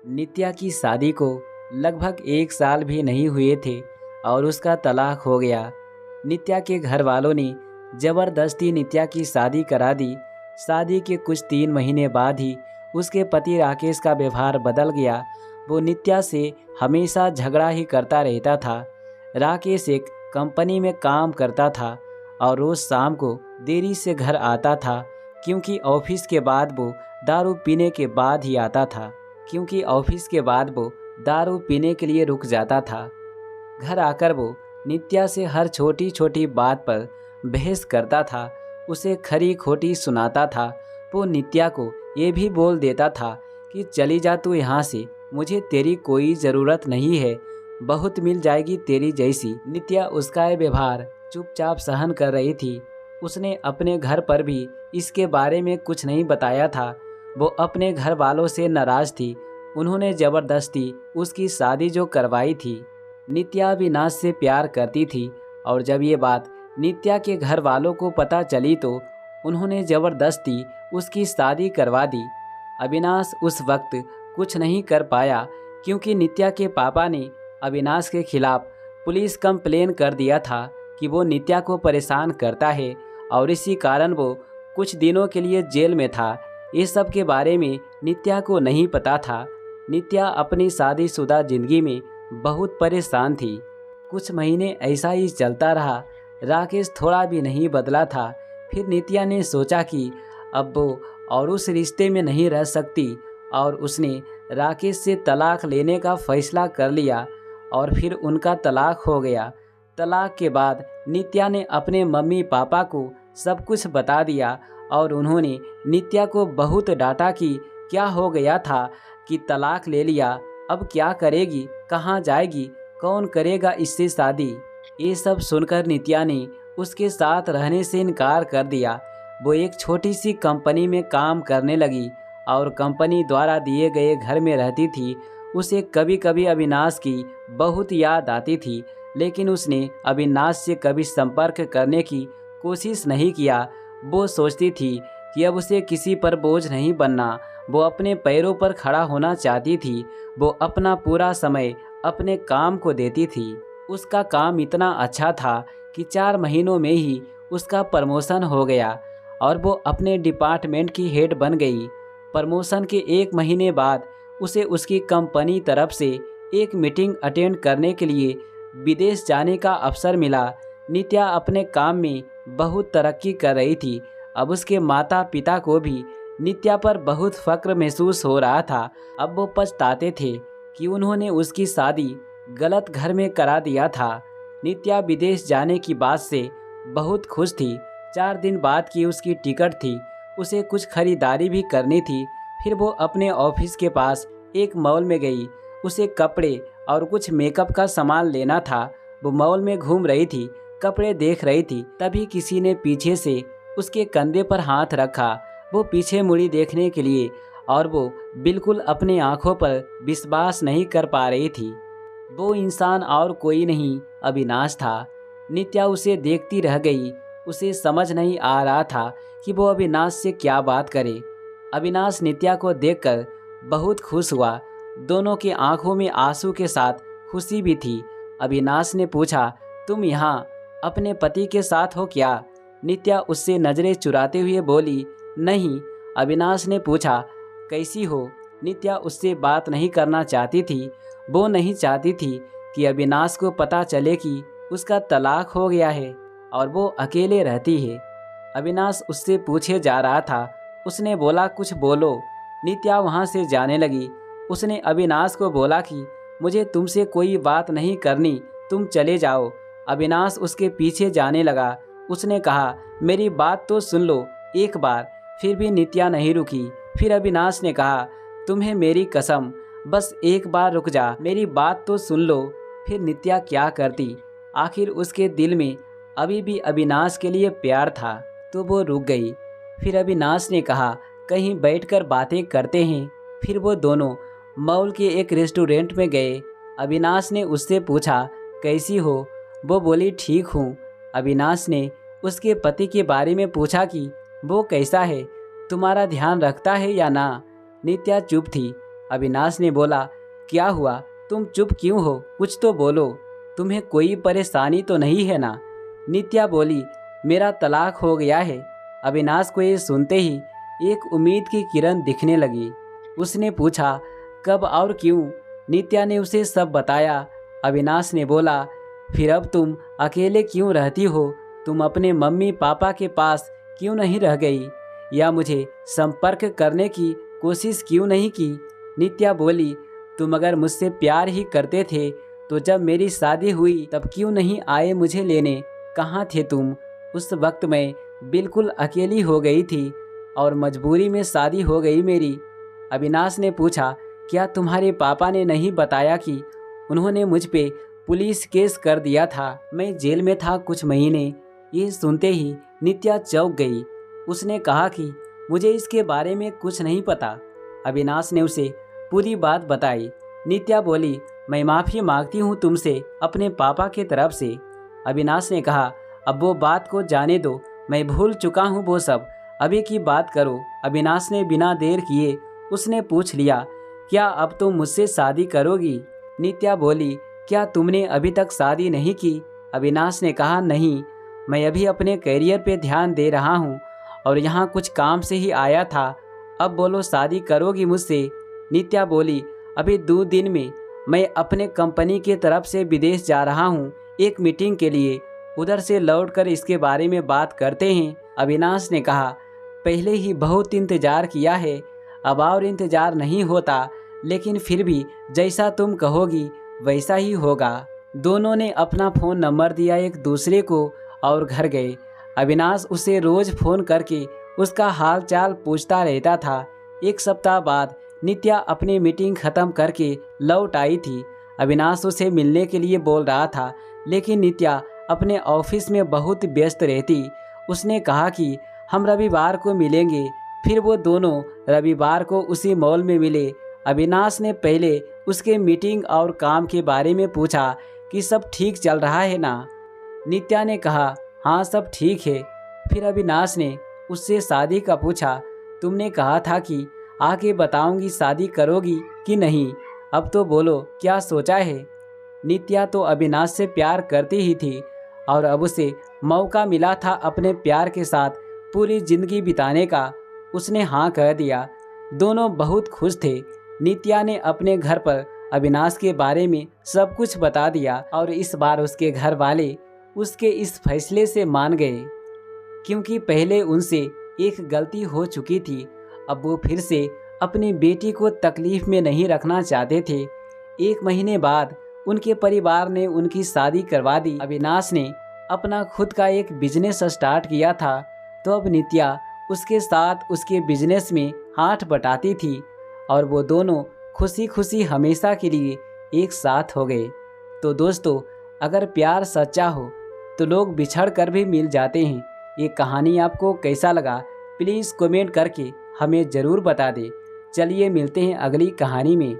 नित्या की शादी को लगभग 1 साल भी नहीं हुए थे और उसका तलाक हो गया। नित्या के घर वालों ने जबरदस्ती नित्या की शादी करा दी। शादी के कुछ 3 महीने बाद ही उसके पति राकेश का व्यवहार बदल गया। वो नित्या से हमेशा झगड़ा ही करता रहता था। राकेश एक कंपनी में काम करता था और रोज शाम को देरी से घर आता था, क्योंकि ऑफिस के बाद वो दारू पीने के बाद ही आता था क्योंकि ऑफिस के बाद वो दारू पीने के लिए रुक जाता था। घर आकर वो नित्या से हर छोटी छोटी बात पर बहस करता था, उसे खरी खोटी सुनाता था। वो नित्या को ये भी बोल देता था कि चली जा तू यहाँ से, मुझे तेरी कोई ज़रूरत नहीं है, बहुत मिल जाएगी तेरी जैसी। नित्या उसका ये व्यवहार चुपचाप सहन कर रही थी। उसने अपने घर पर भी इसके बारे में कुछ नहीं बताया था। वो अपने घर वालों से नाराज थी। उन्होंने ज़बरदस्ती उसकी शादी जो करवाई थी। नित्या अविनाश से प्यार करती थी और जब ये बात नित्या के घर वालों को पता चली तो उन्होंने ज़बरदस्ती उसकी शादी करवा दी। अविनाश उस वक्त कुछ नहीं कर पाया, क्योंकि नित्या के पापा ने अविनाश के खिलाफ पुलिस कंप्लेन कर दिया था कि वो नित्या को परेशान करता है और इसी कारण वो कुछ दिनों के लिए जेल में था। ये सब के बारे में नित्या को नहीं पता था। नित्या अपनी शादीशुदा जिंदगी में बहुत परेशान थी। कुछ महीने ऐसा ही चलता रहा। राकेश थोड़ा भी नहीं बदला था। फिर नित्या ने सोचा कि अब वो और उस रिश्ते में नहीं रह सकती और उसने राकेश से तलाक लेने का फैसला कर लिया और फिर उनका तलाक हो गया। तलाक के बाद नित्या ने अपने मम्मी पापा को सब कुछ बता दिया और उन्होंने नित्या को बहुत डांटा कि क्या हो गया था कि तलाक ले लिया, अब क्या करेगी, कहाँ जाएगी, कौन करेगा इससे शादी। ये सब सुनकर नित्या ने उसके साथ रहने से इनकार कर दिया। वो एक छोटी सी कंपनी में काम करने लगी और कंपनी द्वारा दिए गए घर में रहती थी। उसे कभी कभी अविनाश की बहुत याद आती थी, लेकिन उसने अविनाश से कभी संपर्क करने की कोशिश नहीं किया। वो सोचती थी कि अब उसे किसी पर बोझ नहीं बनना। वो अपने पैरों पर खड़ा होना चाहती थी। वो अपना पूरा समय अपने काम को देती थी। उसका काम इतना अच्छा था कि 4 महीनों में ही उसका प्रमोशन हो गया और वो अपने डिपार्टमेंट की हेड बन गई। प्रमोशन के 1 महीने बाद उसे उसकी कंपनी तरफ से एक मीटिंग अटेंड करने के लिए विदेश जाने का अवसर मिला। नित्या अपने काम में बहुत तरक्की कर रही थी। अब उसके माता पिता को भी नित्या पर बहुत फक्र महसूस हो रहा था। अब वो पछताते थे कि उन्होंने उसकी शादी गलत घर में करा दिया था। नित्या विदेश जाने की बात से बहुत खुश थी। 4 दिन बाद की उसकी टिकट थी। उसे कुछ खरीदारी भी करनी थी। फिर वो अपने ऑफिस के पास एक मॉल में गई। उसे कपड़े और कुछ मेकअप का सामान लेना था। वो मॉल में घूम रही थी, कपड़े देख रही थी, तभी किसी ने पीछे से उसके कंधे पर हाथ रखा। वो पीछे मुड़ी देखने के लिए और वो बिल्कुल अपने आंखों पर विश्वास नहीं कर पा रही थी। वो इंसान और कोई नहीं, अविनाश था। नित्या उसे देखती रह गई। उसे समझ नहीं आ रहा था कि वो अविनाश से क्या बात करे। अविनाश नित्या को देखकर बहुत खुश हुआ। दोनों की आंखों में आंसू के साथ खुशी भी थी। अविनाश ने पूछा, तुम यहाँ अपने पति के साथ हो क्या? नित्या उससे नजरें चुराते हुए बोली, नहीं। अविनाश ने पूछा, कैसी हो? नित्या उससे बात नहीं करना चाहती थी। वो नहीं चाहती थी कि अविनाश को पता चले कि उसका तलाक हो गया है और वो अकेले रहती है। अविनाश उससे पूछे जा रहा था। उसने बोला, कुछ बोलो। नित्या वहाँ से जाने लगी। उसने अविनाश को बोला कि मुझे तुमसे कोई बात नहीं करनी, तुम चले जाओ। अविनाश उसके पीछे जाने लगा। उसने कहा, मेरी बात तो सुन लो एक बार। फिर भी नित्या नहीं रुकी। फिर अविनाश ने कहा, तुम्हें मेरी कसम, बस एक बार रुक जा, मेरी बात तो सुन लो। फिर नित्या क्या करती? आखिर उसके दिल में अभी भी अविनाश के लिए प्यार था, तो वो रुक गई। फिर अविनाश ने कहा, कहीं बैठकर बातें करते हैं। फिर वो दोनों मॉल के एक रेस्टोरेंट में गए। अविनाश ने उससे पूछा, कैसी हो? वो बोली, ठीक हूँ। अविनाश ने उसके पति के बारे में पूछा कि वो कैसा है, तुम्हारा ध्यान रखता है या ना। नित्या चुप थी। अविनाश ने बोला, क्या हुआ, तुम चुप क्यों हो, कुछ तो बोलो, तुम्हें कोई परेशानी तो नहीं है ना। नित्या बोली, मेरा तलाक हो गया है। अविनाश को ये सुनते ही एक उम्मीद की किरण दिखने लगी। उसने पूछा, कब और क्यों। नित्या ने उसे सब बताया। अविनाश ने बोला, फिर अब तुम अकेले क्यों रहती हो, तुम अपने मम्मी पापा के पास क्यों नहीं रह गई, या मुझे संपर्क करने की कोशिश क्यों नहीं की। नित्या बोली, तुम अगर मुझसे प्यार ही करते थे तो जब मेरी शादी हुई तब क्यों नहीं आए मुझे लेने, कहाँ थे तुम। उस वक्त मैं बिल्कुल अकेली हो गई थी और मजबूरी में शादी हो गई मेरी। अविनाश ने पूछा, क्या तुम्हारे पापा ने नहीं बताया कि उन्होंने मुझ पे पुलिस केस कर दिया था, मैं जेल में था कुछ महीने। ये सुनते ही नित्या चौंक गई। उसने कहा कि मुझे इसके बारे में कुछ नहीं पता। अविनाश ने उसे पूरी बात बताई। नित्या बोली, मैं माफ़ी मांगती हूँ तुमसे अपने पापा के तरफ से। अविनाश ने कहा, अब वो बात को जाने दो, मैं भूल चुका हूँ वो सब, अभी की बात करो। अविनाश ने बिना देर किए उसने पूछ लिया, क्या अब तुम मुझसे शादी करोगी। नित्या बोली, क्या तुमने अभी तक शादी नहीं की। अविनाश ने कहा, नहीं, मैं अभी अपने करियर पे ध्यान दे रहा हूँ और यहाँ कुछ काम से ही आया था। अब बोलो, शादी करोगी मुझसे। नित्या बोली, अभी 2 दिन में मैं अपने कंपनी के तरफ से विदेश जा रहा हूँ एक मीटिंग के लिए, उधर से लौटकर इसके बारे में बात करते हैं। अविनाश ने कहा, पहले ही बहुत इंतज़ार किया है, अब और इंतज़ार नहीं होता, लेकिन फिर भी जैसा तुम कहोगी वैसा ही होगा। दोनों ने अपना फ़ोन नंबर दिया एक दूसरे को और घर गए। अविनाश उसे रोज़ फ़ोन करके उसका हाल चाल पूछता रहता था। 1 सप्ताह बाद नित्या अपनी मीटिंग ख़त्म करके लौट आई थी। अविनाश उसे मिलने के लिए बोल रहा था, लेकिन नित्या अपने ऑफिस में बहुत व्यस्त रहती। उसने कहा कि हम रविवार को मिलेंगे। फिर वो दोनों रविवार को उसी मॉल में मिले। अविनाश ने पहले उसके मीटिंग और काम के बारे में पूछा कि सब ठीक चल रहा है ना। नित्या ने कहा, हाँ सब ठीक है। फिर अविनाश ने उससे शादी का पूछा, तुमने कहा था कि आके बताऊंगी शादी करोगी कि नहीं, अब तो बोलो क्या सोचा है। नित्या तो अविनाश से प्यार करती ही थी और अब उसे मौका मिला था अपने प्यार के साथ पूरी जिंदगी बिताने का। उसने हाँ कह दिया। दोनों बहुत खुश थे। नित्या ने अपने घर पर अविनाश के बारे में सब कुछ बता दिया और इस बार उसके घर वाले उसके इस फैसले से मान गए, क्योंकि पहले उनसे एक गलती हो चुकी थी। अब वो फिर से अपनी बेटी को तकलीफ में नहीं रखना चाहते थे। 1 महीने बाद उनके परिवार ने उनकी शादी करवा दी। अविनाश ने अपना खुद का एक बिजनेस स्टार्ट किया था, तो अब नित्या उसके साथ उसके बिजनेस में हाथ बटाती थी और वो दोनों खुशी खुशी हमेशा के लिए एक साथ हो गए। तो दोस्तों, अगर प्यार सच्चा हो तो लोग बिछड़ कर भी मिल जाते हैं। ये कहानी आपको कैसा लगा प्लीज़ कमेंट करके हमें ज़रूर बता दें। चलिए मिलते हैं अगली कहानी में।